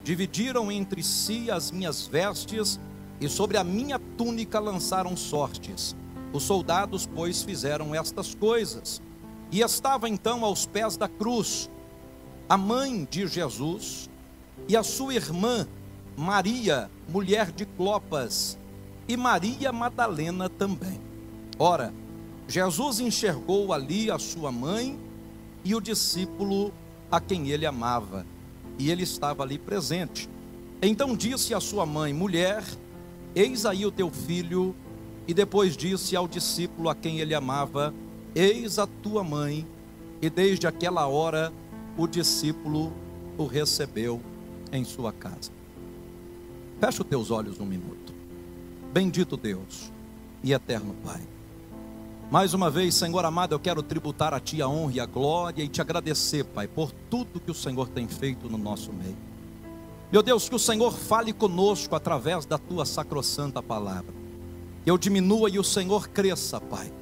dividiram entre si as minhas vestes, e sobre a minha túnica lançaram sortes. Os soldados, pois, fizeram estas coisas. E estava então aos pés da cruz a mãe de Jesus e a sua irmã Maria, mulher de Clopas, e Maria Madalena também. Ora, Jesus enxergou ali a sua mãe e o discípulo a quem ele amava, e ele estava ali presente. Então disse à sua mãe: mulher, eis aí o teu filho. E depois disse ao discípulo a quem ele amava: eis a tua mãe. E desde aquela hora o discípulo o recebeu em sua casa. Fecha os teus olhos um minuto. Bendito Deus e eterno Pai, mais uma vez, Senhor amado, eu quero tributar a Ti a honra e a glória e Te agradecer, Pai, por tudo que o Senhor tem feito no nosso meio. Meu Deus, que o Senhor fale conosco através da Tua sacrossanta palavra. Que eu diminua e o Senhor cresça, Pai.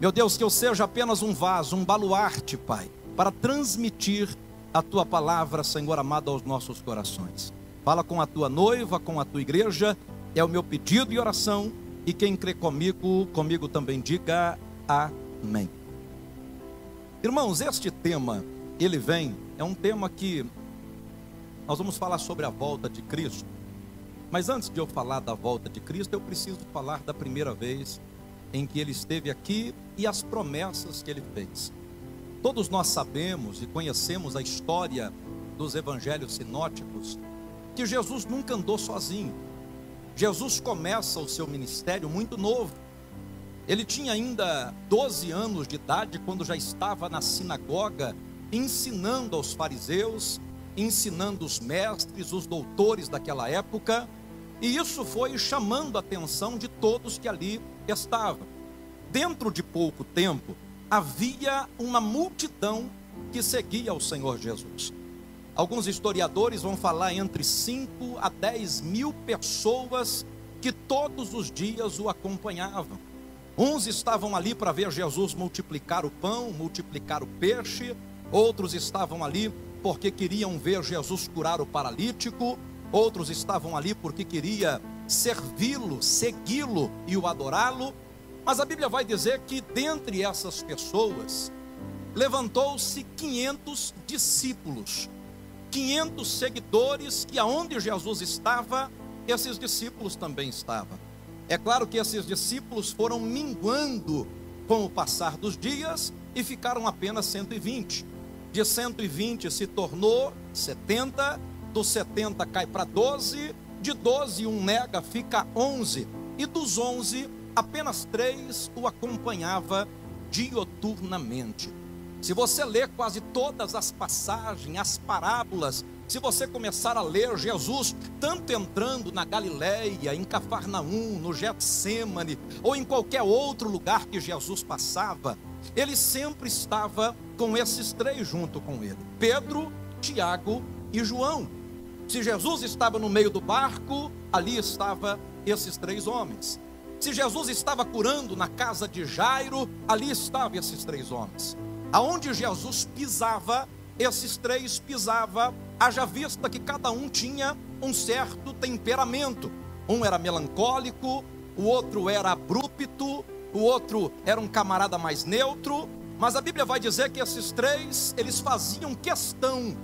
Meu Deus, que eu seja apenas um vaso, um baluarte, Pai, para transmitir a Tua palavra, Senhor amado, aos nossos corações. Fala com a Tua noiva, com a Tua igreja, é o meu pedido e oração, e quem crê comigo também diga amém. Irmãos, este tema, é um tema que nós vamos falar sobre a volta de Cristo. Mas antes de eu falar da volta de Cristo, eu preciso falar da primeira vez em que Ele esteve aqui e as promessas que Ele fez. Todos nós sabemos e conhecemos a história dos evangelhos sinóticos, que Jesus nunca andou sozinho. Jesus começa o seu ministério muito novo. Ele tinha ainda 12 anos de idade quando já estava na sinagoga, ensinando aos fariseus, ensinando os mestres, os doutores daquela época, e isso foi chamando a atenção de todos que ali estavam. Dentro de pouco tempo, havia uma multidão que seguia o Senhor Jesus. Alguns historiadores vão falar entre 5 a 10 mil pessoas que todos os dias o acompanhavam. Uns estavam ali para ver Jesus multiplicar o pão, multiplicar o peixe. Outros estavam ali porque queriam ver Jesus curar o paralítico. Outros estavam ali porque queria servi-lo, segui-lo e o adorá-lo. Mas a Bíblia vai dizer que dentre essas pessoas levantou-se 500 discípulos, 500 seguidores, que aonde Jesus estava, esses discípulos também estavam. É claro que esses discípulos foram minguando com o passar dos dias e ficaram apenas 120. De 120 se tornou 70, dos 70 cai para 12, de 12 um nega, fica 11, e dos 11, apenas 3 o acompanhava dioturnamente. Se você ler quase todas as passagens, as parábolas, se você começar a ler Jesus, tanto entrando na Galileia, em Cafarnaum, no Getsêmani, ou em qualquer outro lugar que Jesus passava, ele sempre estava com esses 3 junto com ele: Pedro, Tiago e João. Se Jesus estava no meio do barco, ali estavam esses 3 homens. Se Jesus estava curando na casa de Jairo, ali estavam esses 3 homens. Aonde Jesus pisava, esses 3 pisavam, haja vista que cada um tinha um certo temperamento. Um era melancólico, o outro era abrupto, o outro era um camarada mais neutro. Mas a Bíblia vai dizer que esses 3, eles faziam questão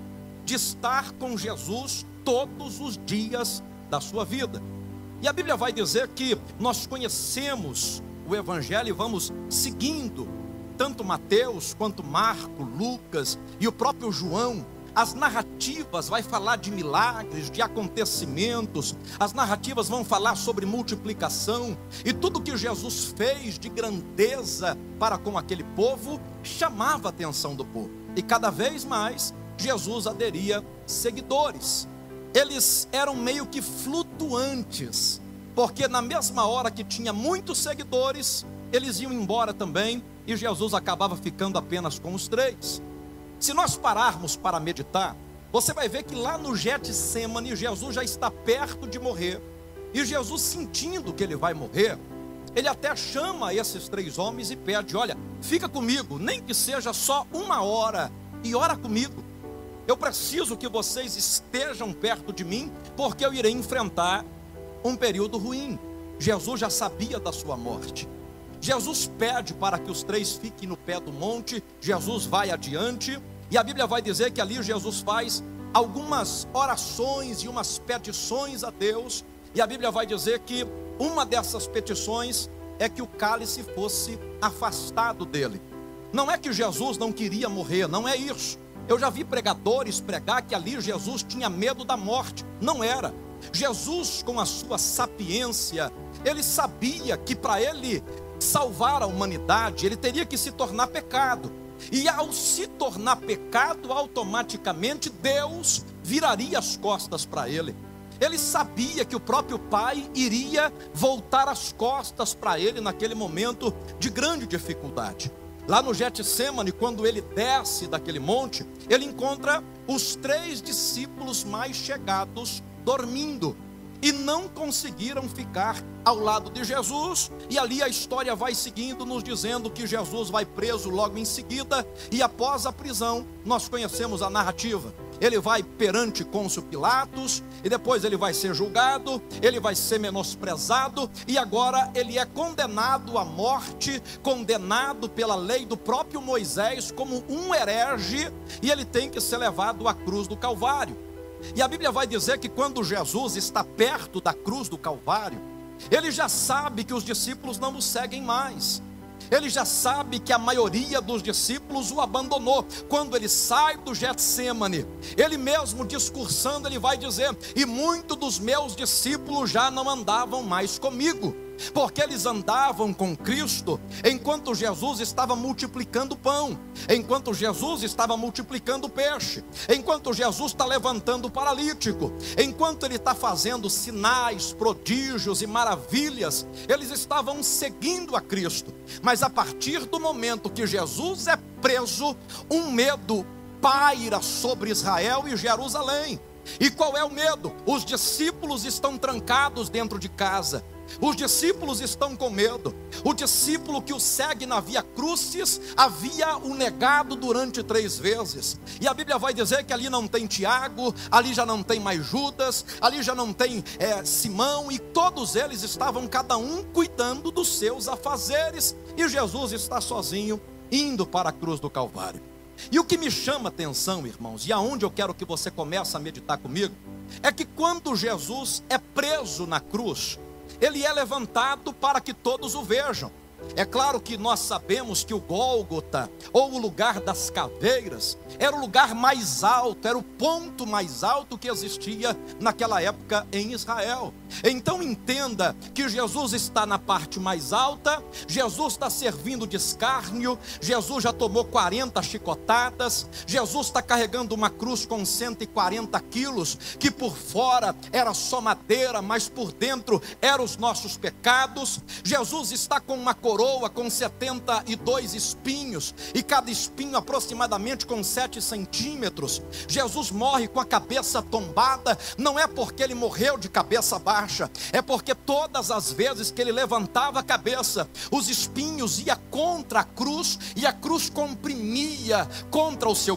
de estar com Jesus todos os dias da sua vida. E a Bíblia vai dizer que nós conhecemos o Evangelho e vamos seguindo tanto Mateus quanto Marco, Lucas e o próprio João. As narrativas vai falar de milagres, de acontecimentos. As narrativas vão falar sobre multiplicação, e tudo que Jesus fez de grandeza para com aquele povo chamava a atenção do povo. E cada vez mais Jesus aderia seguidores. Eles eram meio que flutuantes, porque na mesma hora que tinha muitos seguidores, eles iam embora também, e Jesus acabava ficando apenas com os 3. Se nós pararmos para meditar, você vai ver que lá no Getsêmani, Jesus já está perto de morrer, e Jesus, sentindo que ele vai morrer, ele até chama esses 3 homens e pede: olha, fica comigo, nem que seja só 1 hora, e ora comigo. eu preciso que vocês estejam perto de mim, porque eu irei enfrentar um período ruim. Jesus já sabia da sua morte. Jesus pede para que os três fiquem no pé do monte. Jesus vai adiante, e a Bíblia vai dizer que ali Jesus faz algumas orações e umas petições a Deus. E a Bíblia vai dizer que uma dessas petições é que o cálice fosse afastado dele. Não é que Jesus não queria morrer, não é isso. Eu já vi pregadores pregar que ali Jesus tinha medo da morte. Não era. Jesus, com a sua sapiência, ele sabia que para ele salvar a humanidade, ele teria que se tornar pecado. E ao se tornar pecado, automaticamente Deus viraria as costas para ele. Ele sabia que o próprio Pai iria voltar as costas para ele naquele momento de grande dificuldade. Lá no Getsêmani, quando ele desce daquele monte, ele encontra os três discípulos mais chegados dormindo, e não conseguiram ficar ao lado de Jesus. E ali a história vai seguindo, nos dizendo que Jesus vai preso logo em seguida, e após a prisão, nós conhecemos a narrativa. Ele vai perante Pôncio Pilatos, e depois ele vai ser julgado, ele vai ser menosprezado, e agora ele é condenado à morte, condenado pela lei do próprio Moisés como um herege, e ele tem que ser levado à cruz do Calvário. E a Bíblia vai dizer que quando Jesus está perto da cruz do Calvário, ele já sabe que os discípulos não o seguem mais. Ele já sabe que a maioria dos discípulos o abandonou. Quando ele sai do Getsêmani, ele mesmo discursando, ele vai dizer: e muitos dos meus discípulos já não andavam mais comigo, porque eles andavam com Cristo enquanto Jesus estava multiplicando pão, enquanto Jesus estava multiplicando peixe, enquanto Jesus está levantando o paralítico, enquanto ele está fazendo sinais, prodígios e maravilhas, eles estavam seguindo a Cristo. Mas a partir do momento que Jesus é preso, um medo paira sobre Israel e Jerusalém. E qual é o medo? Os discípulos estão trancados dentro de casa. Os discípulos estão com medo. O discípulo que o segue na via crucis havia o negado durante 3 vezes. E a Bíblia vai dizer que ali não tem Tiago, ali já não tem mais Judas, ali já não tem Simão, e todos eles estavam cada um cuidando dos seus afazeres, e Jesus está sozinho indo para a cruz do Calvário. E o que me chama a atenção, irmãos, e aonde eu quero que você comece a meditar comigo, é que quando Jesus é preso na cruz, ele é levantado para que todos o vejam. É claro que nós sabemos que o Gólgota, ou o lugar das caveiras, era o lugar mais alto, era o ponto mais alto que existia naquela época em Israel. Então entenda que Jesus está na parte mais alta, Jesus está servindo de escárnio, Jesus já tomou 40 chicotadas, Jesus está carregando uma cruz com 140 quilos, que por fora era só madeira, mas por dentro eram os nossos pecados. Jesus está com uma coroa com 72 espinhos, e cada espinho aproximadamente com 7 centímetros. Jesus morre com a cabeça tombada, não é porque ele morreu de cabeça baixa, é porque todas as vezes que ele levantava a cabeça, os espinhos iam contra a cruz, e a cruz comprimia contra o seu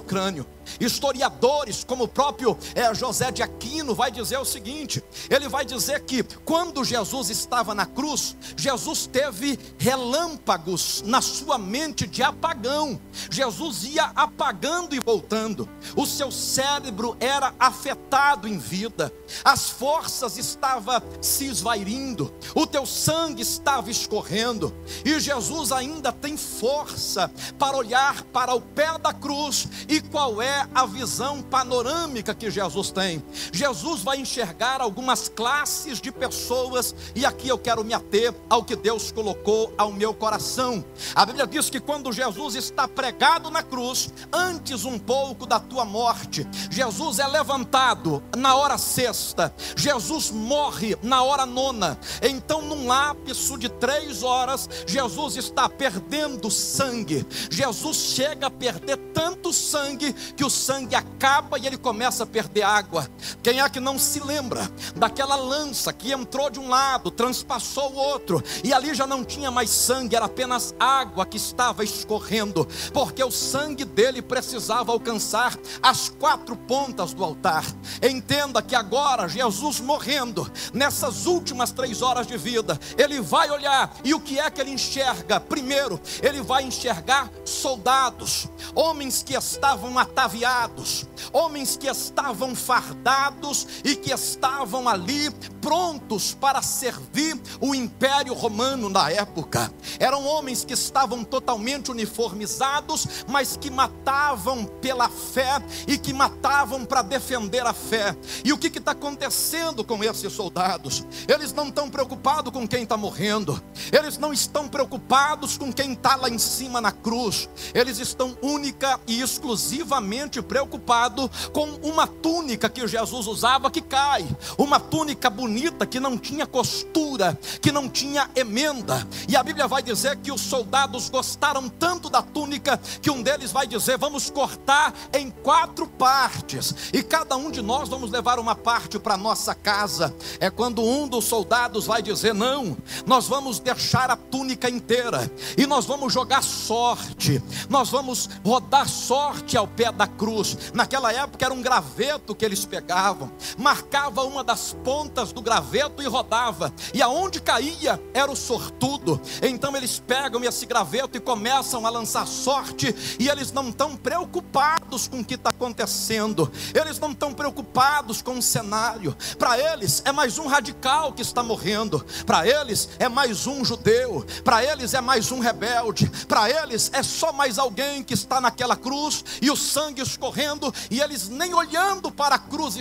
crânio. Historiadores como o próprio José de Aquino vai dizer o seguinte: ele vai dizer que quando Jesus estava na cruz, Jesus teve relâmpagos na sua mente de apagão. Jesus ia apagando e voltando, o seu cérebro era afetado em vida, as forças estavam se esvairindo, o teu sangue estava escorrendo, e Jesus ainda tem força para olhar para o pé da cruz. E qual é a visão panorâmica que Jesus tem? Jesus vai enxergar algumas classes de pessoas, e aqui eu quero me ater ao que Deus colocou ao meu coração. A Bíblia diz que quando Jesus está pregado na cruz, antes um pouco da tua morte, Jesus é levantado na hora sexta, Jesus morre na hora nona. Então num lapso de 3 horas, Jesus está perdendo sangue. Jesus chega a perder tanto sangue que o sangue acaba e ele começa a perder água. Quem é que não se lembra daquela lança que entrou de um lado, transpassou o outro, e ali já não tinha mais sangue, era apenas água que estava escorrendo, porque o sangue dele precisava alcançar as 4 pontas do altar. Entenda que agora Jesus morrendo, nessas últimas 3 horas de vida, ele vai olhar, e o que é que ele enxerga? Primeiro, ele vai enxergar soldados, homens que estavam ataviados, homens que estavam fardados e que estavam ali prontos para servir o Império Romano na época. Eram homens que estavam totalmente uniformizados, mas que matavam pela fé e que matavam para defender a fé. E o que está acontecendo com esses soldados? Eles não estão preocupados com quem está morrendo, eles não estão preocupados com quem está lá em cima na cruz, eles estão única e exclusivamente preocupados com uma túnica que Jesus usava que cai, uma túnica bonita que não tinha costura, que não tinha emenda. E a Bíblia vai dizer que os soldados gostaram tanto da túnica que um deles vai dizer: vamos cortar em 4 partes, e cada um de nós vamos levar uma parte para nossa casa. É quando um dos soldados vai dizer: não, nós vamos deixar a túnica inteira e nós vamos jogar sorte, nós vamos rodar sorte ao pé da cruz. Naquela época era um graveto que eles pegavam, marcava uma das pontas do graveto e rodava, e aonde caía era o sortudo. Então eles pegam esse graveto e começam a lançar sorte, e eles não estão preocupados com o que está acontecendo, eles não estão preocupados com o cenário. Para eles é mais um radical que está morrendo, para eles é mais um judeu, para eles é mais um rebelde, para eles é só mais alguém que está naquela cruz e o sangue escorrendo, e eles nem olhando para a cruz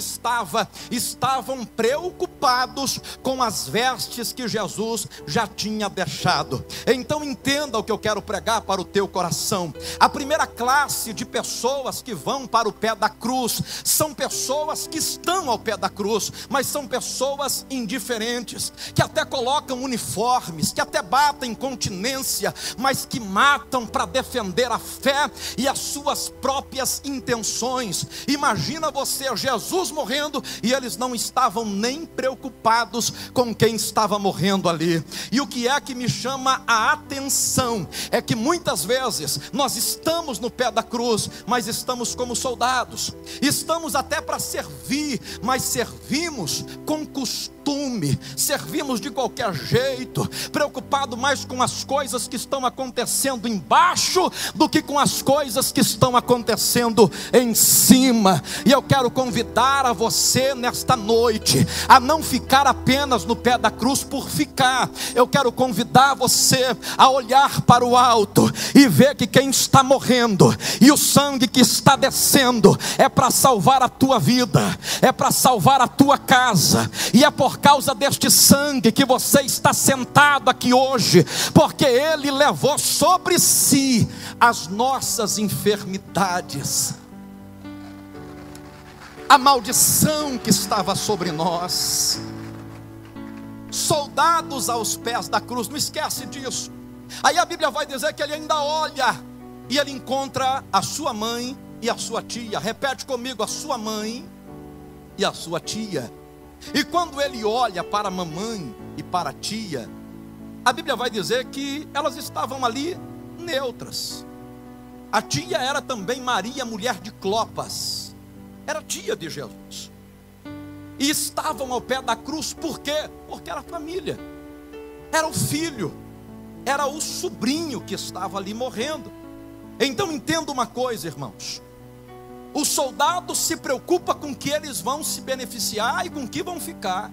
estavam preocupados com as vestes que Jesus já tinha deixado. Então entenda o que eu quero pregar para o teu coração. A primeira classe de pessoas que vão para o pé da cruz são pessoas que estão ao pé da cruz, mas são pessoas indiferentes, que até colocam uniformes, que até batem continência, mas que matam para defender a fé e as suas próprias intenções. Imagina você, Jesus morrendo, e eles não estavam nem preocupados com quem estava morrendo ali. E o que é que me chama a atenção é que muitas vezes nós estamos no pé da cruz, mas estamos como soldados, estamos até para servir, mas servimos com costume, servimos de qualquer jeito, preocupado mais com as coisas que estão acontecendo embaixo do que com as coisas que estão acontecendo em cima. E eu quero convidar a você nesta noite a não ficar apenas no pé da cruz por ficar. Eu quero convidar você a olhar para o alto e ver que quem está morrendo e o sangue que está descendo é para salvar a tua vida, é para salvar a tua casa, e é por causa deste sangue que você está sentado aqui hoje, porque ele levou sobre si as nossas enfermidades, a maldição que estava sobre nós. Soldados aos pés da cruz, não esquece disso. Aí a Bíblia vai dizer que ele ainda olha e ele encontra a sua mãe e a sua tia. Repete comigo: a sua mãe e a sua tia. E quando ele olha para a mamãe e para a tia, a Bíblia vai dizer que elas estavam ali neutras. A tia era também Maria, mulher de Clopas, era tia de Jesus, e estavam ao pé da cruz. Por quê? Porque era família, era o filho, era o sobrinho que estava ali morrendo. Então entenda uma coisa, irmãos: o soldado se preocupa com que eles vão se beneficiar e com que vão ficar.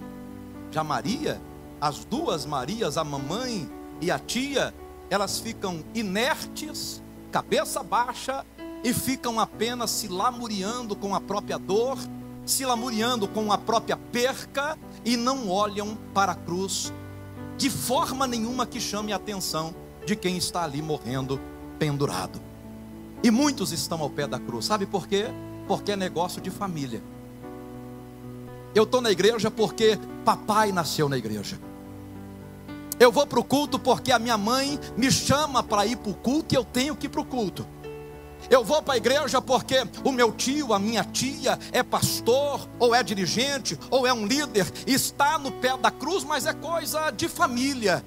Já Maria, as duas Marias, a mamãe e a tia, elas ficam inertes, cabeça baixa, e ficam apenas se lamuriando com a própria dor, se lamuriando com a própria perca, e não olham para a cruz de forma nenhuma que chame a atenção de quem está ali morrendo pendurado. E muitos estão ao pé da cruz, sabe por quê? Porque é negócio de família. Eu estou na igreja porque papai nasceu na igreja. Eu vou para o culto porque a minha mãe me chama para ir para o culto e eu tenho que ir para o culto. Eu vou para a igreja porque o meu tio, a minha tia é pastor, ou é dirigente, ou é um líder, está no pé da cruz, mas é coisa de família.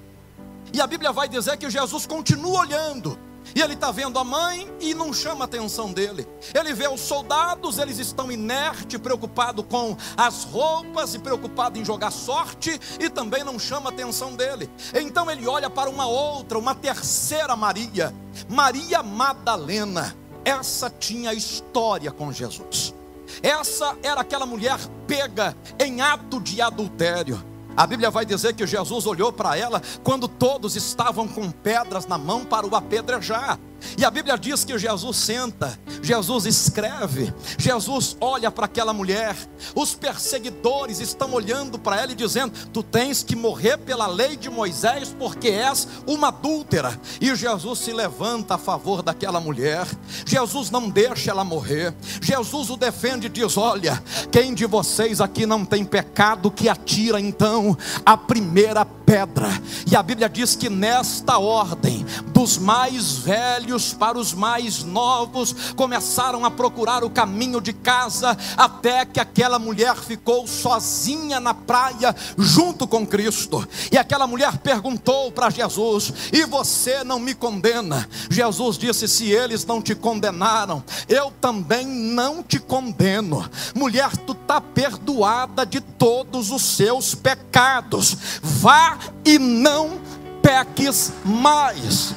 E a Bíblia vai dizer que Jesus continua olhando, e ele está vendo a mãe e não chama a atenção dele. Ele vê os soldados, eles estão inertes, preocupados com as roupas e preocupados em jogar sorte, e também não chama a atenção dele. Então ele olha para uma terceira Maria, Maria Madalena. Essa tinha história com Jesus. Essa era aquela mulher pega em ato de adultério. A Bíblia vai dizer que Jesus olhou para ela quando todos estavam com pedras na mão para o apedrejar. E a Bíblia diz que Jesus senta, Jesus escreve, Jesus olha para aquela mulher. Os perseguidores estão olhando para ela e dizendo: tu tens que morrer pela lei de Moisés, porque és uma adúltera. E Jesus se levanta a favor daquela mulher. Jesus não deixa ela morrer. Jesus o defende e diz: olha, quem de vocês aqui não tem pecado, que atira então a primeira pedra. E a Bíblia diz que nesta ordem, dos mais velhos para os mais novos, começaram a procurar o caminho de casa, até que aquela mulher ficou sozinha na praia, junto com Cristo. E aquela mulher perguntou para Jesus: e você não me condena? Jesus disse: se eles não te condenaram, eu também não te condeno. Mulher, tu está perdoada de todos os seus pecados, vá e não peques mais.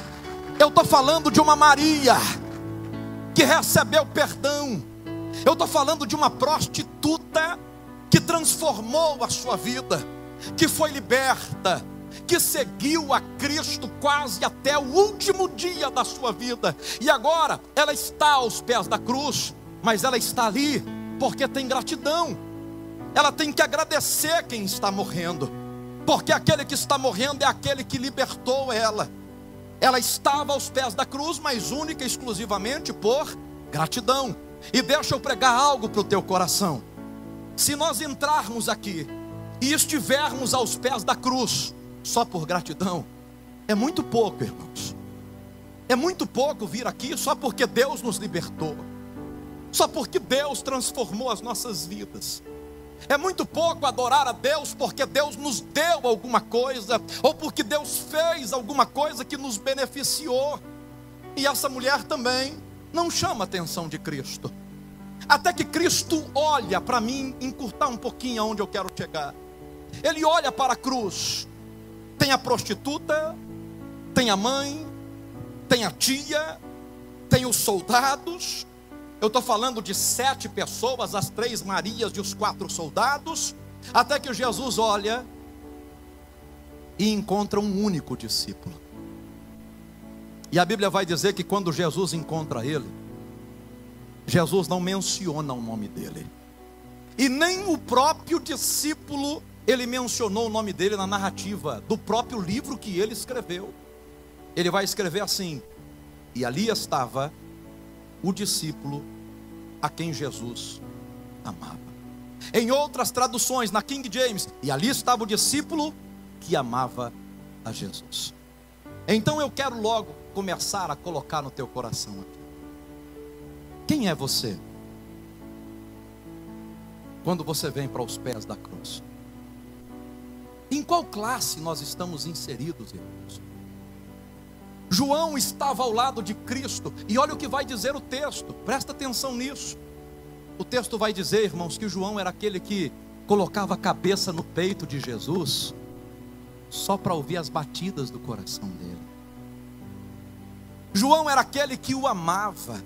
Eu estou falando de uma Maria que recebeu perdão. Eu estou falando de uma prostituta que transformou a sua vida, que foi liberta, que seguiu a Cristo quase até o último dia da sua vida. E agora ela está aos pés da cruz, mas ela está ali porque tem gratidão. Ela tem que agradecer quem está morrendo, porque aquele que está morrendo é aquele que libertou ela. Ela estava aos pés da cruz, mas única e exclusivamente por gratidão. E deixa eu pregar algo para o teu coração. Se nós entrarmos aqui e estivermos aos pés da cruz só por gratidão, é muito pouco, irmãos. É muito pouco vir aqui só porque Deus nos libertou, só porque Deus transformou as nossas vidas. É muito pouco adorar a Deus porque Deus nos deu alguma coisa, ou porque Deus fez alguma coisa que nos beneficiou. E essa mulher também não chama a atenção de Cristo, até que Cristo olha para mim, encurtar um pouquinho aonde eu quero chegar. Ele olha para a cruz. Tem a prostituta, tem a mãe, tem a tia, tem os soldados. Eu estou falando de 7 pessoas, as 3 Marias e os 4 soldados, até que Jesus olha e encontra um único discípulo. E a Bíblia vai dizer que quando Jesus encontra ele, Jesus não menciona o nome dele, e nem o próprio discípulo ele mencionou o nome dele na narrativa do próprio livro que ele escreveu. Ele vai escrever assim: e ali estava o discípulo a quem Jesus amava. Em outras traduções, na King James, e ali estava o discípulo que amava a Jesus. Então eu quero logo começar a colocar no teu coração aqui: quem é você quando você vem para os pés da cruz? Em qual classe nós estamos inseridos, irmãos? João estava ao lado de Cristo, e olha o que vai dizer o texto, presta atenção nisso. O texto vai dizer, irmãos, que João era aquele que colocava a cabeça no peito de Jesus, só para ouvir as batidas do coração dele. João era aquele que o amava.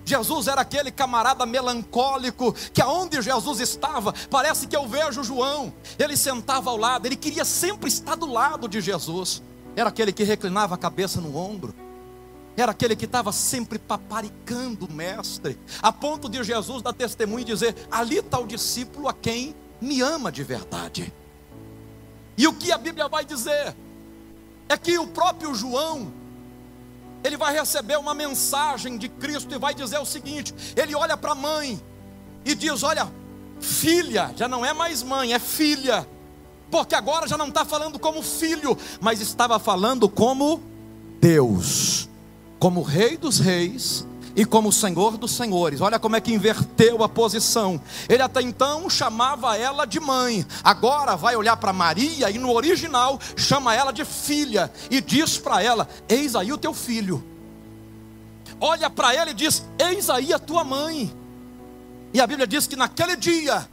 Jesus era aquele camarada melancólico, que aonde Jesus estava, parece que eu vejo João, ele sentava ao lado, ele queria sempre estar do lado de Jesus. Era aquele que reclinava a cabeça no ombro, era aquele que estava sempre paparicando o mestre, a ponto de Jesus dar testemunho e dizer: ali está o discípulo a quem me ama de verdade. E o que a Bíblia vai dizer é que o próprio João, ele vai receber uma mensagem de Cristo e vai dizer o seguinte: ele olha para a mãe e diz: olha, filha, já não é mais mãe, é filha, porque agora já não está falando como filho, mas estava falando como Deus, como Rei dos Reis e como Senhor dos senhores. Olha como é que inverteu a posição. Ele até então chamava ela de mãe, agora vai olhar para Maria e no original chama ela de filha e diz para ela: eis aí o teu filho. Olha para ela e diz: eis aí a tua mãe. E a Bíblia diz que naquele dia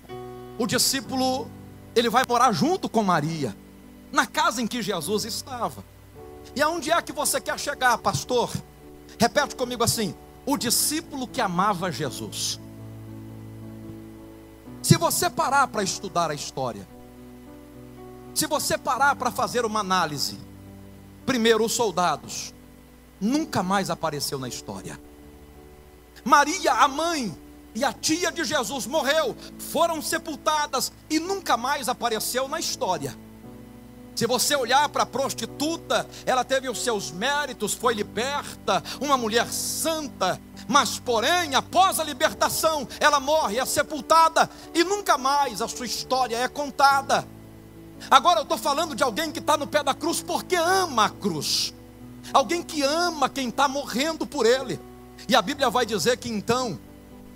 o discípulo, ele vai morar junto com Maria, na casa em que Jesus estava. E aonde é que você quer chegar, pastor? Repete comigo assim: o discípulo que amava Jesus. Se você parar para estudar a história, se você parar para fazer uma análise, primeiro, os soldados nunca mais apareceu na história. Maria, a mãe e a tia de Jesus, morreu, foram sepultadas e nunca mais apareceu na história. Se você olhar para a prostituta, ela teve os seus méritos, foi liberta, uma mulher santa, mas porém, após a libertação, ela morre, é sepultada e nunca mais a sua história é contada. Agora eu estou falando de alguém que está no pé da cruz porque ama a cruz, alguém que ama quem está morrendo por ele. E a Bíblia vai dizer que então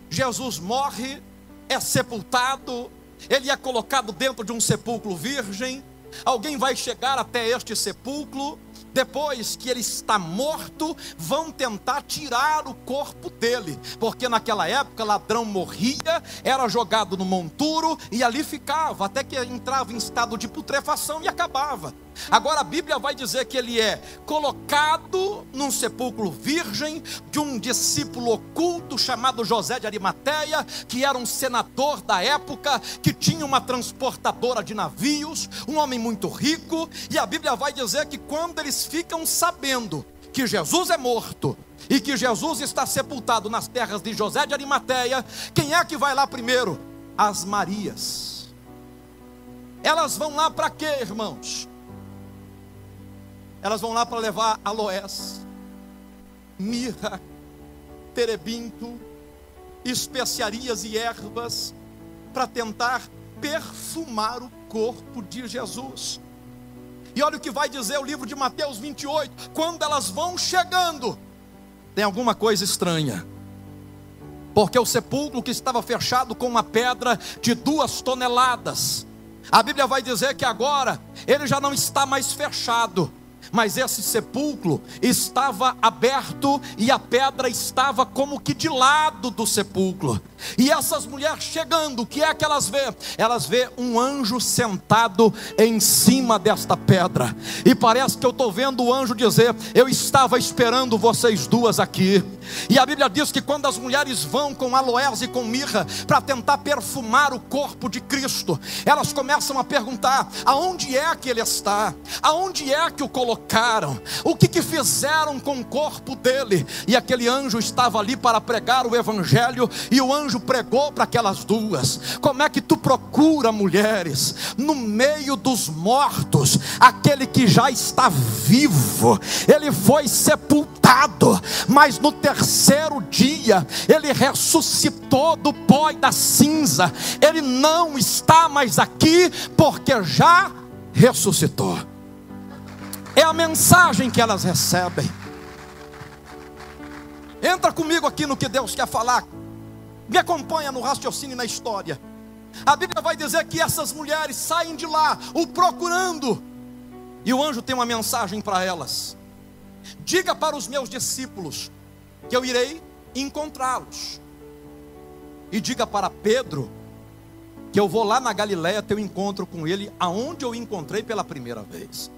Jesus morre, é sepultado, ele é colocado dentro de um sepulcro virgem. Alguém vai chegar até este sepulcro, depois que ele está morto, vão tentar tirar o corpo dele, porque naquela época ladrão morria, era jogado no monturo e ali ficava, até que entrava em estado de putrefação e acabava. Agora a Bíblia vai dizer que ele é colocado num sepulcro virgem de um discípulo oculto chamado José de Arimateia, que era um senador da época, que tinha uma transportadora de navios, um homem muito rico. E a Bíblia vai dizer que quando eles ficam sabendo que Jesus é morto e que Jesus está sepultado nas terras de José de Arimateia, quem é que vai lá primeiro? As Marias. Elas vão lá para quê, irmãos? Elas vão lá para levar aloés, mirra, terebinto, especiarias e ervas, para tentar perfumar o corpo de Jesus. E olha o que vai dizer o livro de Mateus 28, quando elas vão chegando, tem alguma coisa estranha, porque o sepulcro que estava fechado com uma pedra de 2 toneladas, a Bíblia vai dizer que agora ele já não está mais fechado, mas esse sepulcro estava aberto e a pedra estava como que de lado do sepulcro. E essas mulheres chegando, o que é que elas vê? Elas vê um anjo sentado em cima desta pedra. E parece que eu estou vendo o anjo dizer: eu estava esperando vocês duas aqui. E a Bíblia diz que quando as mulheres vão com aloés e com mirra para tentar perfumar o corpo de Cristo, elas começam a perguntar: aonde é que ele está? Aonde é que o colocaram? O que fizeram com o corpo dele? E aquele anjo estava ali para pregar o evangelho, e o anjo pregou para aquelas duas: como é que tu procura, mulheres, no meio dos mortos, aquele que já está vivo? Ele foi sepultado, mas no terceiro dia ele ressuscitou do pó e da cinza. Ele não está mais aqui, porque já ressuscitou. É a mensagem que elas recebem. Entra comigo aqui no que Deus quer falar. Me acompanha no raciocínio e na história. A Bíblia vai dizer que essas mulheres saem de lá o procurando, e o anjo tem uma mensagem para elas: diga para os meus discípulos que eu irei encontrá-los, e diga para Pedro que eu vou lá na Galileia ter um encontro com ele, aonde eu encontrei pela primeira vez.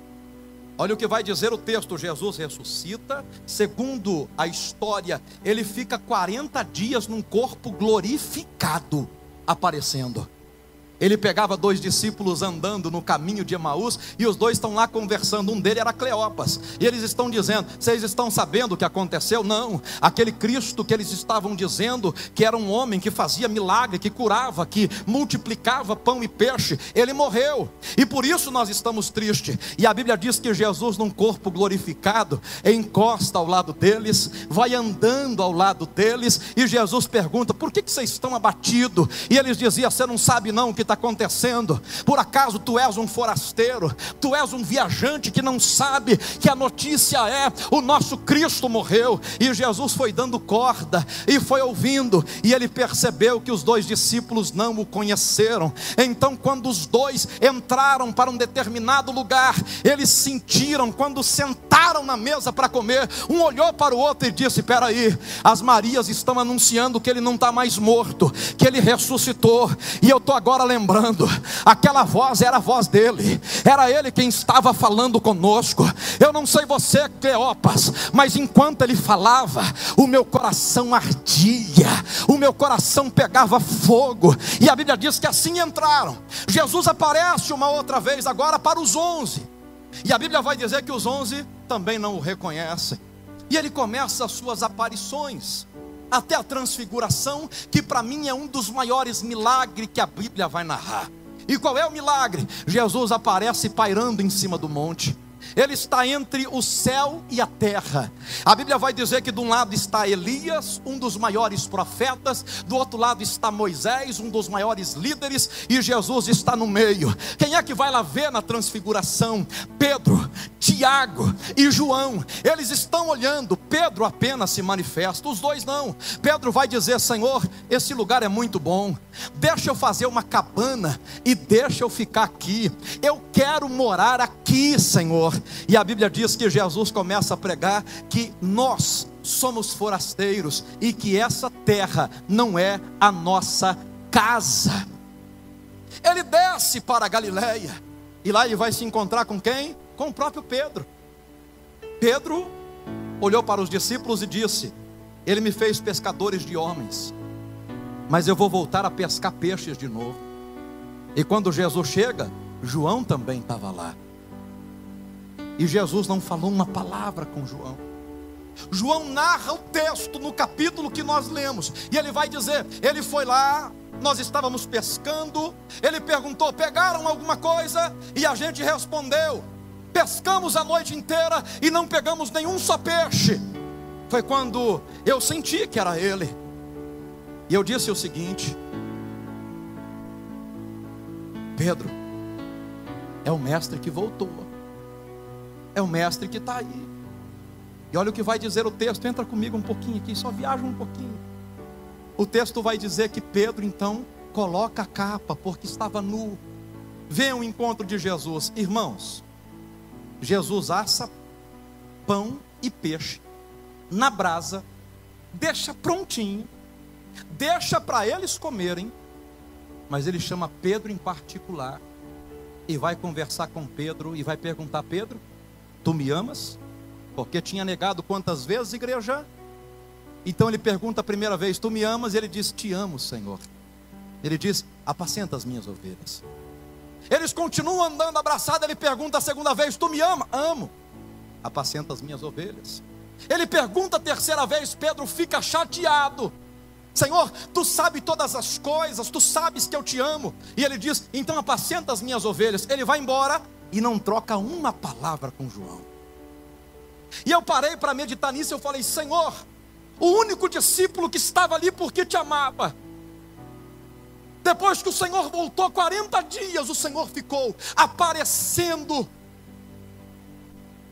Olha o que vai dizer o texto: Jesus ressuscita, segundo a história, ele fica 40 dias num corpo glorificado, aparecendo. Ele pegava 2 discípulos andando no caminho de Emaús, e os 2 estão lá conversando. Um deles era Cleopas, e eles estão dizendo: vocês estão sabendo o que aconteceu? Não, aquele Cristo que eles estavam dizendo que era um homem que fazia milagre, que curava, que multiplicava pão e peixe, ele morreu, e por isso nós estamos tristes. E a Bíblia diz que Jesus, num corpo glorificado, encosta ao lado deles, vai andando ao lado deles, e Jesus pergunta: por que vocês estão abatidos? E eles diziam: você não sabe não o que está está acontecendo? Por acaso tu és um forasteiro? Tu és um viajante que não sabe que a notícia é: o nosso Cristo morreu. E Jesus foi dando corda e foi ouvindo, e ele percebeu que os dois discípulos não o conheceram. Então, quando os dois entraram para um determinado lugar, eles sentiram, quando sentaram na mesa para comer, um olhou para o outro e disse: espera aí, as Marias estão anunciando que ele não está mais morto, que ele ressuscitou. E eu estou agora lembrando, aquela voz era a voz dele, era ele quem estava falando conosco. Eu não sei você, Cleopas, mas enquanto ele falava, o meu coração ardia, o meu coração pegava fogo. E a Bíblia diz que assim entraram. Jesus aparece uma outra vez agora para os 11, e a Bíblia vai dizer que os 11 também não o reconhecem. E ele começa as suas aparições até a transfiguração, que para mim é um dos maiores milagres que a Bíblia vai narrar. E qual é o milagre? Jesus aparece pairando em cima do monte. Ele está entre o céu e a terra. A Bíblia vai dizer que de um lado está Elias, um dos maiores profetas, do outro lado está Moisés, um dos maiores líderes, e Jesus está no meio. Quem é que vai lá ver na transfiguração? Pedro, Tiago e João. Eles estão olhando. Pedro apenas se manifesta, os dois não. Pedro vai dizer: Senhor, esse lugar é muito bom, deixa eu fazer uma cabana e deixa eu ficar aqui. Eu quero morar aqui, Senhor. E a Bíblia diz que Jesus começa a pregar que nós somos forasteiros e que essa terra não é a nossa casa. Ele desce para a Galileia, e lá ele vai se encontrar com quem? Com o próprio Pedro. Pedro olhou para os discípulos e disse: ele me fez pescadores de homens, mas eu vou voltar a pescar peixes de novo. E quando Jesus chega, João também estava lá. E Jesus não falou uma palavra com João. João narra o texto no capítulo que nós lemos, e ele vai dizer: ele foi lá, nós estávamos pescando, ele perguntou: pegaram alguma coisa? E a gente respondeu: pescamos a noite inteira e não pegamos nenhum só peixe. Foi quando eu senti que era ele, e eu disse o seguinte: Pedro, é o mestre que voltou, é o mestre que está aí. E olha o que vai dizer o texto. Entra comigo um pouquinho aqui, só viaja um pouquinho. O texto vai dizer que Pedro então coloca a capa, porque estava nu. Vem ao encontro de Jesus. Irmãos, Jesus assa pão e peixe na brasa, deixa prontinho, deixa para eles comerem, mas ele chama Pedro em particular e vai conversar com Pedro e vai perguntar: Pedro, tu me amas? Porque tinha negado quantas vezes, igreja? Então ele pergunta a primeira vez: tu me amas? E ele diz: te amo, Senhor. Ele diz: apacenta as minhas ovelhas. Eles continuam andando abraçados. Ele pergunta a segunda vez: tu me ama? Amo. Apacenta as minhas ovelhas. Ele pergunta a terceira vez. Pedro fica chateado: Senhor, tu sabes todas as coisas, tu sabes que eu te amo. E ele diz: então apacenta as minhas ovelhas. Ele vai embora e não troca uma palavra com João. E eu parei para meditar nisso. Eu falei: Senhor, o único discípulo que estava ali porque te amava, depois que o Senhor voltou 40 dias, o Senhor ficou aparecendo,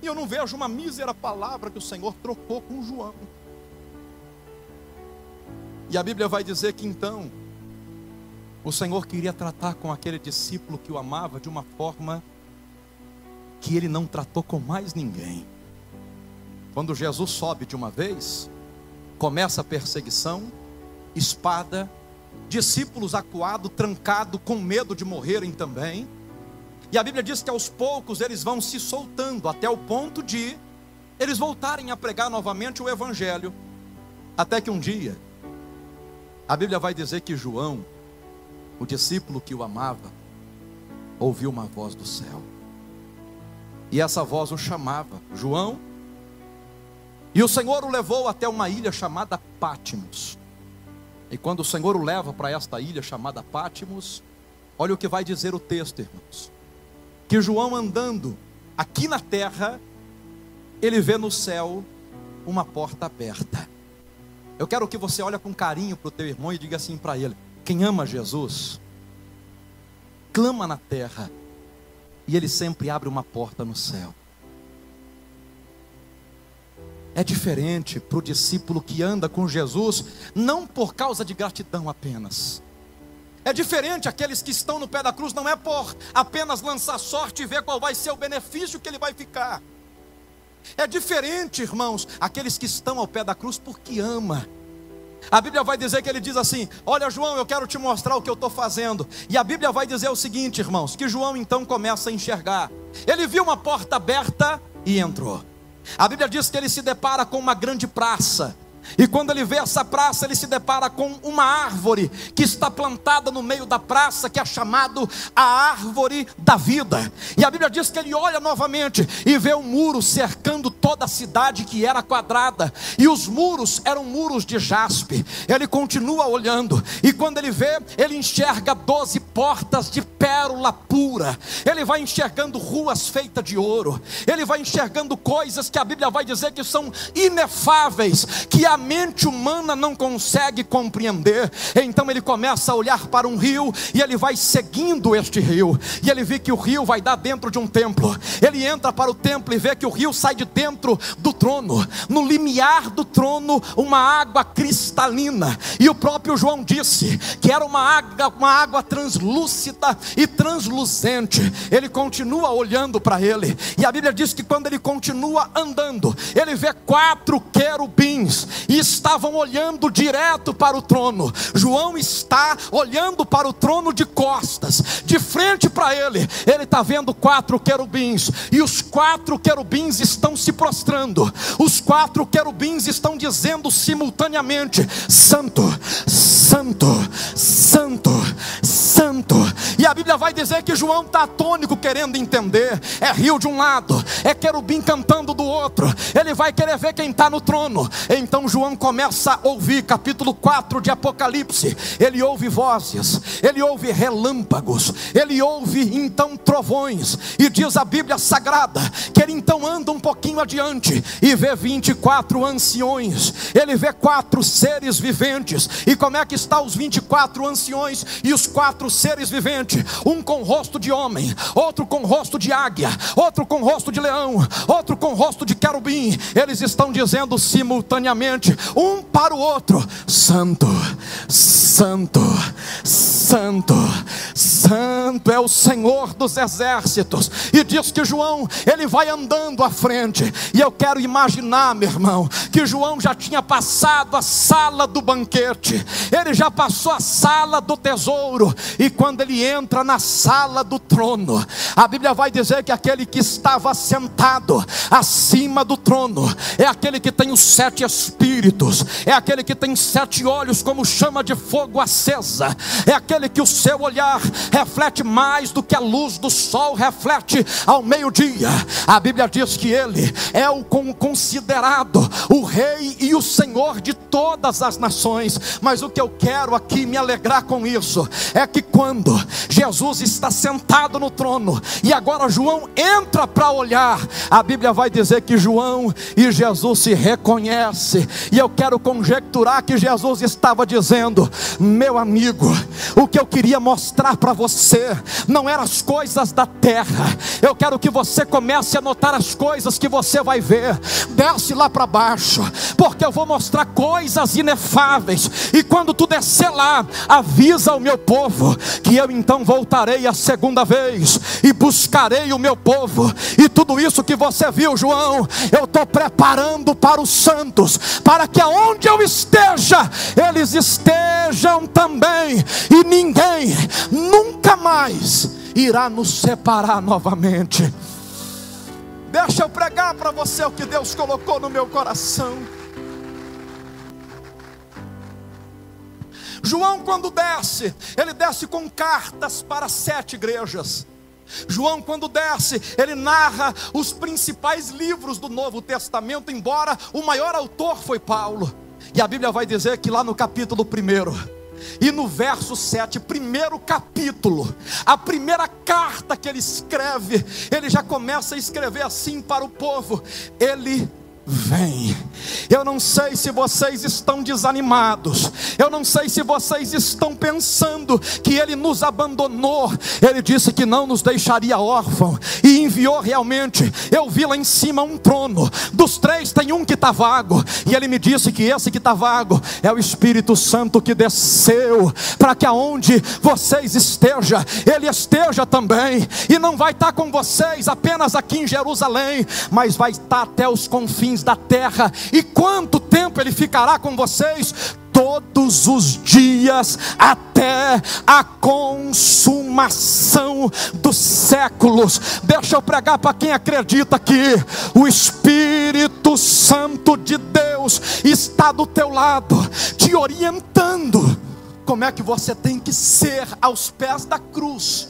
e eu não vejo uma mísera palavra que o Senhor trocou com João. E a Bíblia vai dizer que então o Senhor queria tratar com aquele discípulo que o amava de uma forma que ele não tratou com mais ninguém. Quando Jesus sobe de uma vez, começa a perseguição, espada, discípulos acuados, trancados, com medo de morrerem também. E a Bíblia diz que aos poucos eles vão se soltando, até o ponto de eles voltarem a pregar novamente o Evangelho. Até que um dia, a Bíblia vai dizer que João, o discípulo que o amava, ouviu uma voz do céu. E essa voz o chamava: João. E o Senhor o levou até uma ilha chamada Pátimos. E quando o Senhor o leva para esta ilha chamada Pátimos, olha o que vai dizer o texto, irmãos. Que João, andando aqui na terra, ele vê no céu uma porta aberta. Eu quero que você olhe com carinho para o teu irmão e diga assim para ele: quem ama Jesus clama na terra, e Ele sempre abre uma porta no céu. É diferente para o discípulo que anda com Jesus, não por causa de gratidão apenas. É diferente aqueles que estão no pé da cruz, não é por apenas lançar sorte e ver qual vai ser o benefício que ele vai ficar. É diferente, irmãos, aqueles que estão ao pé da cruz porque ama. A Bíblia vai dizer que ele diz assim: olha, João, eu quero te mostrar o que eu estou fazendo. E a Bíblia vai dizer o seguinte, irmãos, que João então começa a enxergar. Ele viu uma porta aberta e entrou. A Bíblia diz que ele se depara com uma grande praça. E quando ele vê essa praça, ele se depara com uma árvore que está plantada no meio da praça, que é chamado a árvore da vida. E a Bíblia diz que ele olha novamente e vê um muro cercando toda a cidade, que era quadrada, e os muros eram muros de jaspe. Ele continua olhando, e quando ele vê, ele enxerga 12 portas de pérola pura. Ele vai enxergando ruas feitas de ouro. Ele vai enxergando coisas que a Bíblia vai dizer que são inefáveis, que a mente humana não consegue compreender. Então ele começa a olhar para um rio, e ele vai seguindo este rio, e ele vê que o rio vai dar dentro de um templo. Ele entra para o templo e vê que o rio sai de dentro do trono. No limiar do trono, uma água cristalina. E o próprio João disse que era uma água translúcida e transluzente. Ele continua olhando para ele, e a Bíblia diz que quando ele continua andando, ele vê 4 querubins, e estavam olhando direto para o trono. João está olhando para o trono de costas, de frente para ele. Ele está vendo 4 querubins, e os 4 querubins estão se prostrando. Os 4 querubins estão dizendo simultaneamente: Santo, Santo, Santo, Santo. E a Bíblia vai dizer que João está atônico, querendo entender. É rio de um lado, é querubim cantando do outro. Ele vai querer ver quem está no trono. Então João começa a ouvir, capítulo 4 de Apocalipse. Ele ouve vozes, ele ouve relâmpagos, ele ouve então trovões. E diz a Bíblia Sagrada que ele então anda um pouquinho adiante e vê 24 anciões. Ele vê 4 seres viventes. E como é que está os 24 anciões e os 4 seres viventes? Um com rosto de homem, outro com rosto de águia, outro com rosto de leão, outro com rosto de querubim. Eles estão dizendo simultaneamente, um para o outro: Santo, Santo, Santo, Santo é o Senhor dos exércitos. E diz que João, ele vai andando à frente. E eu quero imaginar, meu irmão, que João já tinha passado a sala do banquete, ele já passou a sala do tesouro, e quando ele entra na sala do trono, a Bíblia vai dizer que aquele que estava sentado acima do trono é aquele que tem os 7 espíritos, é aquele que tem 7 olhos como chama de fogo acesa, é aquele que o seu olhar reflete mais do que a luz do sol reflete ao meio-dia. A Bíblia diz que ele é o considerado o rei e o senhor de todas as nações. Mas o que eu quero aqui me alegrar com isso é que quando Jesus está sentado no trono e agora João entra para olhar, a Bíblia vai dizer que João e Jesus se reconhecem. E eu quero conjecturar que Jesus estava dizendo: meu amigo, o que eu queria mostrar para você não eram as coisas da terra. Eu quero que você comece a notar as coisas que você vai ver. Desce lá para baixo, porque eu vou mostrar coisas inefáveis. E quando tu descer lá, avisa o meu povo que eu então voltarei a segunda vez e buscarei o meu povo. E tudo isso que você viu, João, eu estou preparando para os santos, para que aonde eu esteja, eles estejam também, e ninguém nunca mais irá nos separar novamente. Deixa eu pregar para você o que Deus colocou no meu coração. João, quando desce, ele desce com cartas para 7 igrejas. João, quando desce, ele narra os principais livros do Novo Testamento, embora o maior autor foi Paulo. E a Bíblia vai dizer que lá no capítulo 1 e no verso 7, primeiro capítulo, a primeira carta que ele escreve, ele já começa a escrever assim para o povo: ele vem, Eu não sei se vocês estão desanimados, eu não sei se vocês estão pensando que Ele nos abandonou. Ele disse que não nos deixaria órfão, e enviou realmente. Eu vi lá em cima um trono, dos 3 tem um que está vago, e Ele me disse que esse que está vago é o Espírito Santo que desceu, para que aonde vocês estejam, Ele esteja também. E não vai estar com vocês apenas aqui em Jerusalém, mas vai estar até os confins da terra. E quanto tempo Ele ficará com vocês? Todos os dias, até a consumação dos séculos. Deixa eu pregar para quem acredita que o Espírito Santo de Deus está do teu lado, te orientando como é que você tem que ser aos pés da cruz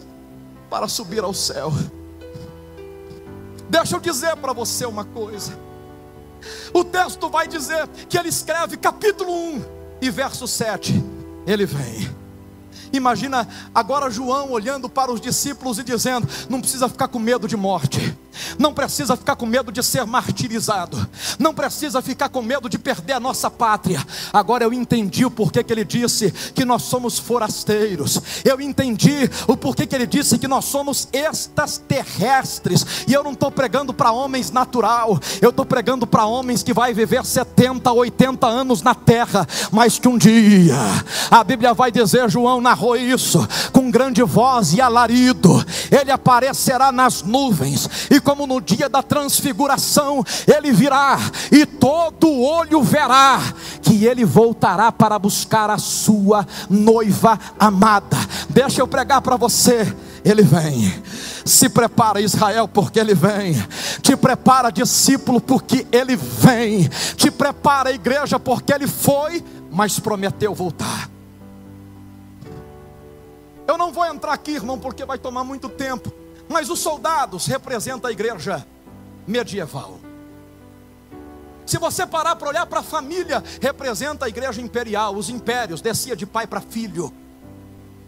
para subir ao céu. Deixa eu dizer para você uma coisa. O texto vai dizer que ele escreve capítulo 1 e verso 7. Ele vem. Imagina agora João olhando para os discípulos e dizendo: não precisa ficar com medo de morte, não precisa ficar com medo de ser martirizado, não precisa ficar com medo de perder a nossa pátria. Agora eu entendi o porquê que ele disse que nós somos forasteiros. Eu entendi o porquê que ele disse que nós somos extraterrestres. E eu não estou pregando para homens natural, eu estou pregando para homens que vai viver 70, 80 anos na terra, mas que um dia, a Bíblia vai dizer, João narrou isso, com grande voz e alarido, Ele aparecerá nas nuvens, e como no dia da transfiguração, Ele virá, e todo olho verá que Ele voltará para buscar a sua noiva amada. Deixa eu pregar para você. Ele vem. Se prepara, Israel, porque Ele vem. Te prepara, discípulo, porque Ele vem. Te prepara, igreja, porque Ele foi, mas prometeu voltar. Eu não vou entrar aqui, irmão, porque vai tomar muito tempo, mas os soldados representam a igreja medieval. Se você parar para olhar para a família, representa a igreja imperial. Os impérios descia de pai para filho.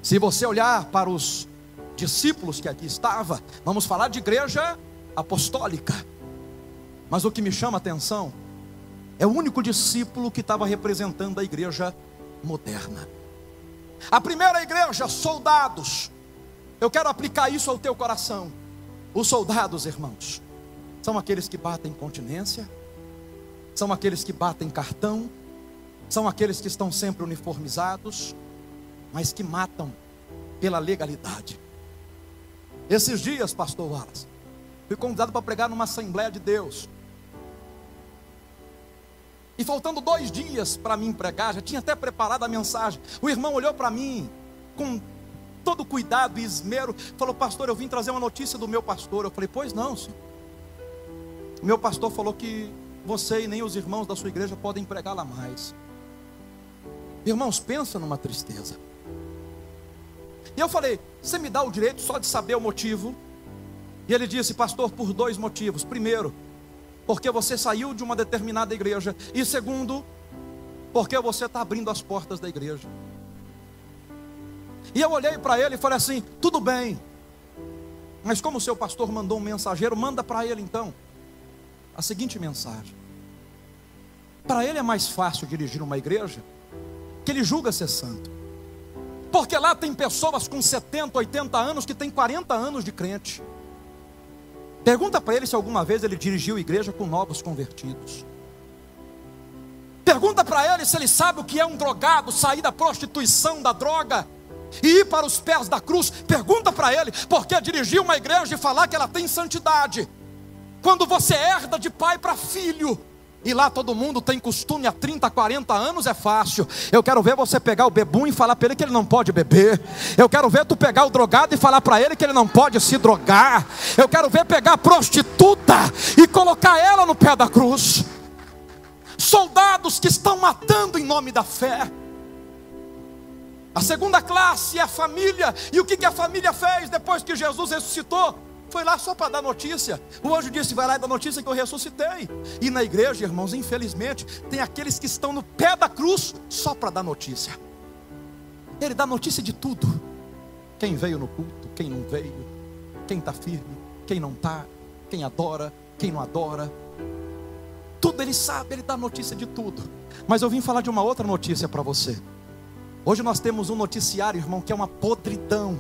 Se você olhar para os discípulos que aqui estavam, vamos falar de igreja apostólica. Mas o que me chama a atenção é o único discípulo que estava representando a igreja moderna. A primeira igreja, soldados. Eu quero aplicar isso ao teu coração. Os soldados, irmãos, são aqueles que batem continência, são aqueles que batem cartão, são aqueles que estão sempre uniformizados, mas que matam pela legalidade. Esses dias, pastor Wallace, fui convidado para pregar numa Assembleia de Deus. E faltando 2 dias para mim pregar, já tinha até preparado a mensagem. O irmão olhou para mim com todo cuidado e esmero, falou: pastor, eu vim trazer uma notícia do meu pastor. Eu falei: pois não, senhor. O meu pastor falou que você e nem os irmãos da sua igreja podem pregar lá mais. Irmãos, pensa numa tristeza. E eu falei: você me dá o direito só de saber o motivo? E ele disse: pastor, por 2 motivos. Primeiro, porque você saiu de uma determinada igreja. E segundo, porque você está abrindo as portas da igreja. E eu olhei para ele e falei assim: tudo bem, mas como o seu pastor mandou um mensageiro, manda para ele então a seguinte mensagem. Para ele é mais fácil dirigir uma igreja que ele julga ser santo, porque lá tem pessoas com 70, 80 anos que tem 40 anos de crente. Pergunta para ele se alguma vez ele dirigiu igreja com novos convertidos. Pergunta para ele se ele sabe o que é um drogado sair da prostituição, da droga e ir para os pés da cruz. Pergunta para ele porque dirigir uma igreja e falar que ela tem santidade, quando você herda de pai para filho, e lá todo mundo tem costume há 30, 40 anos, é fácil. Eu quero ver você pegar o bebum e falar para ele que ele não pode beber. Eu quero ver tu pegar o drogado e falar para ele que ele não pode se drogar. Eu quero ver pegar a prostituta e colocar ela no pé da cruz. Soldados que estão matando em nome da fé. A segunda classe é a família. E o que a família fez depois que Jesus ressuscitou? Foi lá só para dar notícia. O anjo disse: vai lá e dá notícia que eu ressuscitei. E na igreja, irmãos, infelizmente, tem aqueles que estão no pé da cruz só para dar notícia. Ele dá notícia de tudo. Quem veio no culto, quem não veio, quem está firme, quem não está, quem adora, quem não adora. Tudo Ele sabe, Ele dá notícia de tudo. Mas eu vim falar de uma outra notícia para você. Hoje nós temos um noticiário, irmão, que é uma podridão.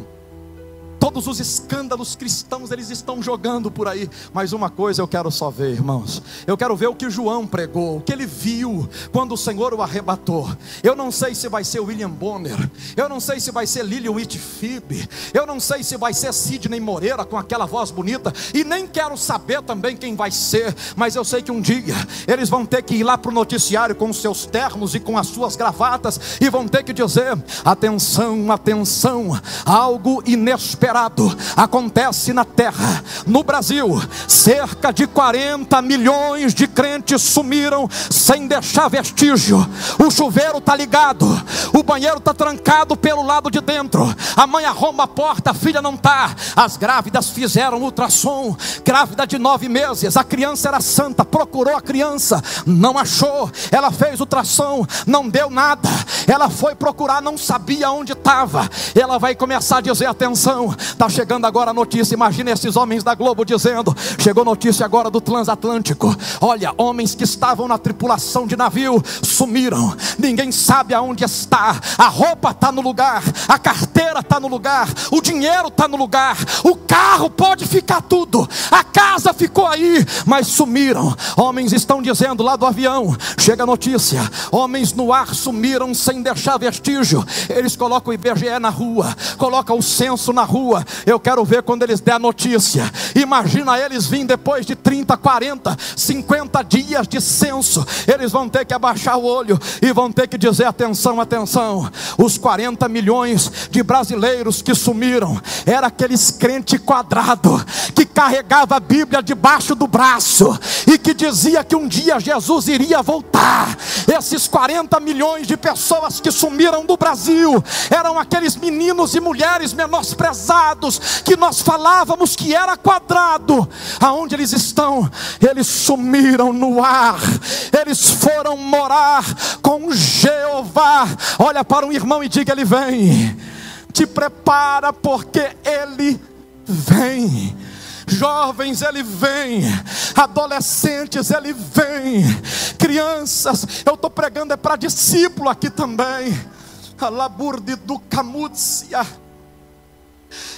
Todos os escândalos cristãos eles estão jogando por aí. Mas uma coisa eu quero só ver, irmãos. Eu quero ver o que João pregou, o que ele viu quando o Senhor o arrebatou. Eu não sei se vai ser William Bonner, eu não sei se vai ser Lilian Whitfield, eu não sei se vai ser Sidney Moreira com aquela voz bonita, e nem quero saber também quem vai ser. Mas eu sei que um dia eles vão ter que ir lá para o noticiário com os seus ternos e com as suas gravatas, e vão ter que dizer: atenção, atenção, algo inesperado acontece na terra. No Brasil, cerca de 40 milhões de crentes sumiram sem deixar vestígio. O chuveiro está ligado, o banheiro está trancado pelo lado de dentro, a mãe arromba a porta, a filha não está. As grávidas fizeram ultrassom, grávida de 9 meses, a criança era santa, procurou a criança, não achou. Ela fez ultrassom, não deu nada. Ela foi procurar, não sabia onde estava. Ela vai começar a dizer: atenção, está chegando agora a notícia. Imagina esses homens da Globo dizendo: chegou notícia agora do transatlântico. Olha, homens que estavam na tripulação de navio sumiram, ninguém sabe aonde está. A roupa está no lugar, a carteira está no lugar, o dinheiro está no lugar, o carro pode ficar tudo, a casa ficou aí, mas sumiram. Homens estão dizendo lá do avião, chega a notícia: homens no ar sumiram sem deixar vestígio. Eles colocam o IBGE na rua, colocam o censo na rua. Eu quero ver quando eles der a notícia. Imagina eles virem depois de 30, 40, 50 dias de censo. Eles vão ter que abaixar o olho e vão ter que dizer: atenção, atenção, os 40 milhões de brasileiros que sumiram era aqueles crente quadrado que carregava a Bíblia debaixo do braço e que dizia que um dia Jesus iria voltar. Esses 40 milhões de pessoas que sumiram do Brasil eram aqueles meninos e mulheres menosprezados que nós falávamos que era quadrado. Aonde eles estão? Eles sumiram no ar. Eles foram morar com Jeová. Olha para um irmão e diga: Ele vem. Te prepara, porque Ele vem. Jovens, Ele vem. Adolescentes, Ele vem. Crianças, eu estou pregando é para discípulo aqui também. Alaburde do Camúcia.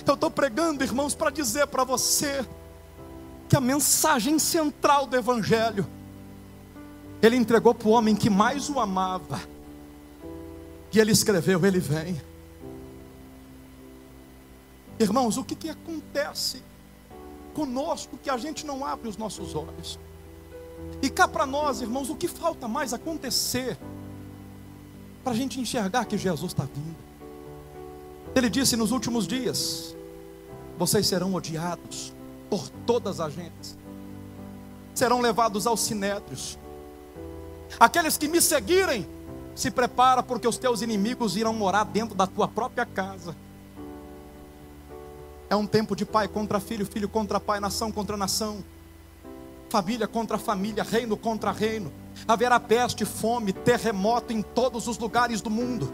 Eu estou pregando, irmãos, para dizer para você que a mensagem central do Evangelho Ele entregou para o homem que mais o amava, e Ele escreveu: Ele vem. Irmãos, o que acontece conosco que a gente não abre os nossos olhos? E cá para nós, irmãos, o que falta mais acontecer para a gente enxergar que Jesus está vindo? Ele disse: nos últimos dias vocês serão odiados por todas as gentes, serão levados aos sinédrios. Aqueles que me seguirem, se prepara, porque os teus inimigos irão morar dentro da tua própria casa. É um tempo de pai contra filho, filho contra pai, nação contra nação, família contra família, reino contra reino. Haverá peste, fome, terremoto em todos os lugares do mundo.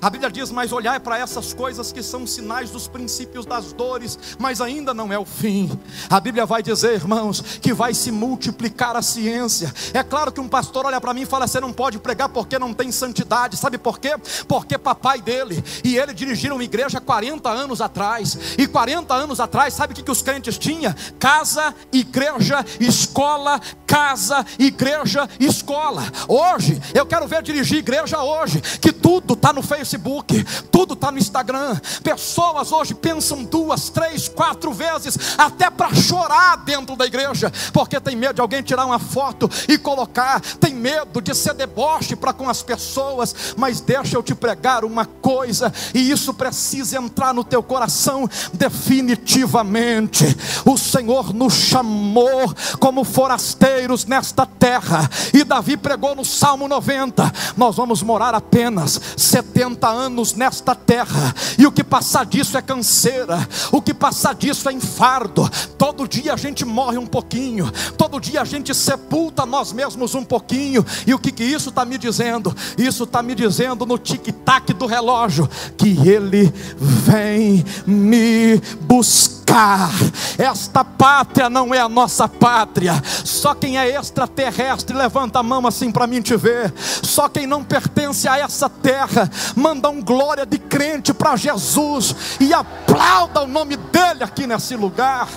A Bíblia diz: mas olhai para essas coisas que são sinais dos princípios das dores, mas ainda não é o fim. A Bíblia vai dizer, irmãos, que vai se multiplicar a ciência. É claro que um pastor olha para mim e fala: você não pode pregar porque não tem santidade. Sabe por quê? Porque papai dele e ele dirigiram uma igreja 40 anos atrás. E 40 anos atrás, sabe o que os crentes tinham? Casa, igreja, escola. Casa, igreja, escola. Hoje, eu quero ver dirigir igreja hoje, que tudo está no Facebook, tudo está no Instagram. Pessoas hoje pensam 2, 3, 4 vezes até para chorar dentro da igreja, porque tem medo de alguém tirar uma foto e colocar, tem medo de ser deboche para com as pessoas. Mas deixa eu te pregar uma coisa, e isso precisa entrar no teu coração definitivamente. O Senhor nos chamou como forasteiros nesta terra, e Davi pregou no Salmo 90: nós vamos morar apenas 70 anos nesta terra, e o que passar disso é canseira, o que passar disso é enfardo. Todo dia a gente morre um pouquinho, todo dia a gente sepulta nós mesmos um pouquinho. E o que isso está me dizendo? Isso está me dizendo no tic-tac do relógio que Ele vem me buscar. cá. Esta pátria não é a nossa pátria. Só quem é extraterrestre levanta a mão assim para mim te ver. Só quem não pertence a essa terra manda um glória de crente para Jesus e aplauda o nome dele aqui nesse lugar.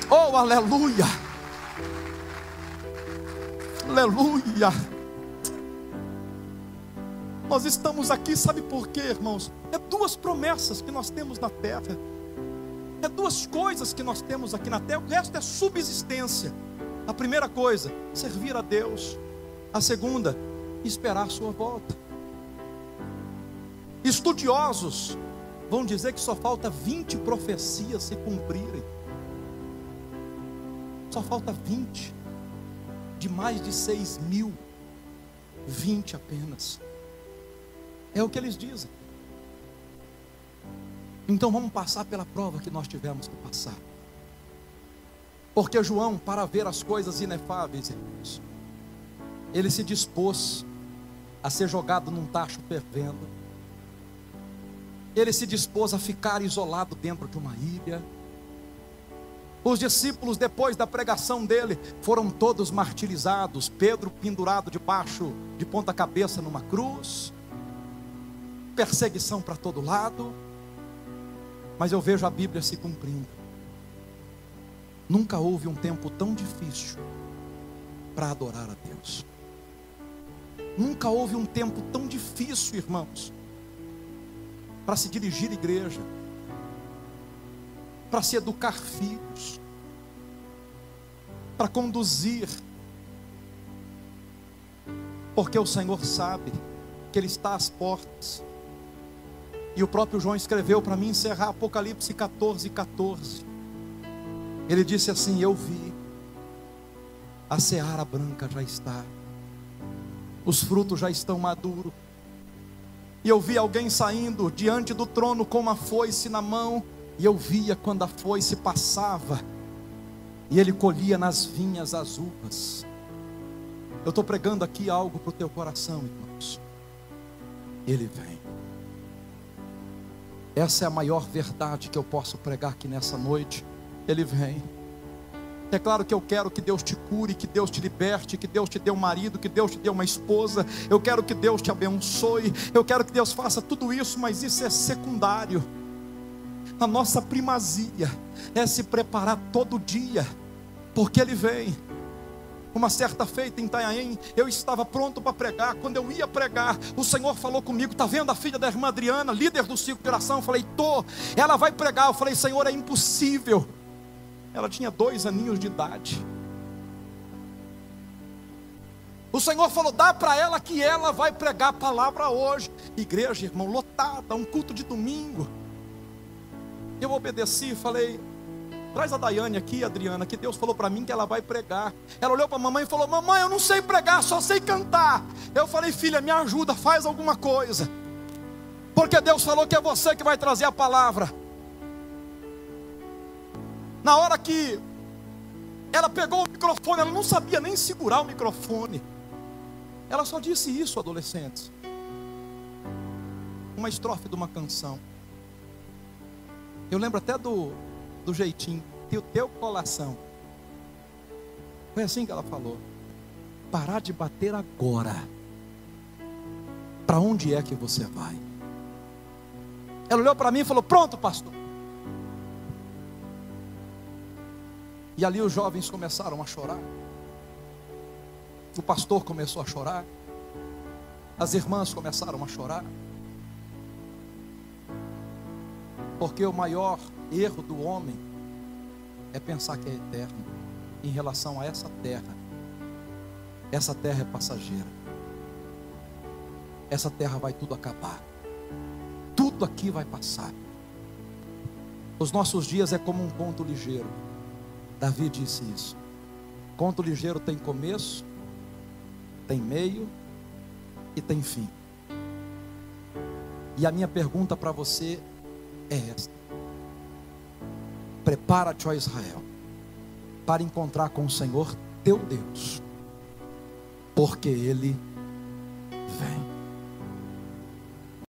Oh, aleluia, aleluia. Nós estamos aqui, sabe por quê, irmãos? É duas promessas que nós temos na terra. É duas coisas que nós temos aqui na terra. O resto é subsistência. A primeira coisa, servir a Deus. A segunda, esperar a sua volta. Estudiosos vão dizer que só falta 20 profecias se cumprirem. Só falta 20. De mais de 6.000, 20 apenas. É o que eles dizem. Então vamos passar pela prova que nós tivemos que passar. Porque João, para ver as coisas inefáveis, irmãos, ele se dispôs a ser jogado num tacho fervendo. Ele se dispôs a ficar isolado dentro de uma ilha. Os discípulos, depois da pregação dele, foram todos martirizados. Pedro pendurado debaixo, de ponta cabeça numa cruz. Perseguição para todo lado. Mas eu vejo a Bíblia se cumprindo. Nunca houve um tempo tão difícil para adorar a Deus. Nunca houve um tempo tão difícil, irmãos, para se dirigir à igreja, para se educar filhos, para conduzir, porque o Senhor sabe que Ele está às portas. E o próprio João escreveu para mim encerrar Apocalipse 14:14. Ele disse assim: eu vi, a seara branca já está, os frutos já estão maduros. E eu vi alguém saindo diante do trono com uma foice na mão. E eu via quando a foice passava, e ele colhia nas vinhas as uvas. Eu estou pregando aqui algo para o teu coração, irmãos. Ele vem. Essa é a maior verdade que eu posso pregar aqui nessa noite. Ele vem. É claro que eu quero que Deus te cure, que Deus te liberte, que Deus te dê um marido, que Deus te dê uma esposa. Eu quero que Deus te abençoe. Eu quero que Deus faça tudo isso, mas isso é secundário. A nossa primazia é se preparar todo dia, porque Ele vem. Uma certa feita em Itanhaém, eu estava pronto para pregar. Quando eu ia pregar, o Senhor falou comigo: está vendo a filha da irmã Adriana, líder do ciclo de oração? Eu falei: tô. Ela vai pregar. Eu falei: Senhor, é impossível. Ela tinha 2 aninhos de idade. O Senhor falou: dá para ela que ela vai pregar a palavra hoje. Igreja, irmão, lotada, um culto de domingo. Eu obedeci e falei: traz a Daiane aqui, Adriana, que Deus falou para mim que ela vai pregar. Ela olhou para a mamãe e falou: mamãe, eu não sei pregar, só sei cantar. Eu falei: filha, me ajuda, faz alguma coisa, porque Deus falou que é você que vai trazer a palavra. Na hora que ela pegou o microfone, ela não sabia nem segurar o microfone. Ela só disse isso, adolescentes. Uma estrofe de uma canção. Eu lembro até do jeitinho, teu colação. Foi assim que ela falou: parar de bater agora. Para onde é que você vai? Ela olhou para mim e falou: pronto, pastor. E ali os jovens começaram a chorar. O pastor começou a chorar. As irmãs começaram a chorar. Porque o maior erro do homem é pensar que é eterno em relação a essa terra. Essa terra é passageira. Essa terra vai tudo acabar. Tudo aqui vai passar. Os nossos dias é como um conto ligeiro. Davi disse isso. Conto ligeiro tem começo, tem meio e tem fim. E a minha pergunta para você é esta: prepara-te, ó Israel, para encontrar com o Senhor teu Deus, porque Ele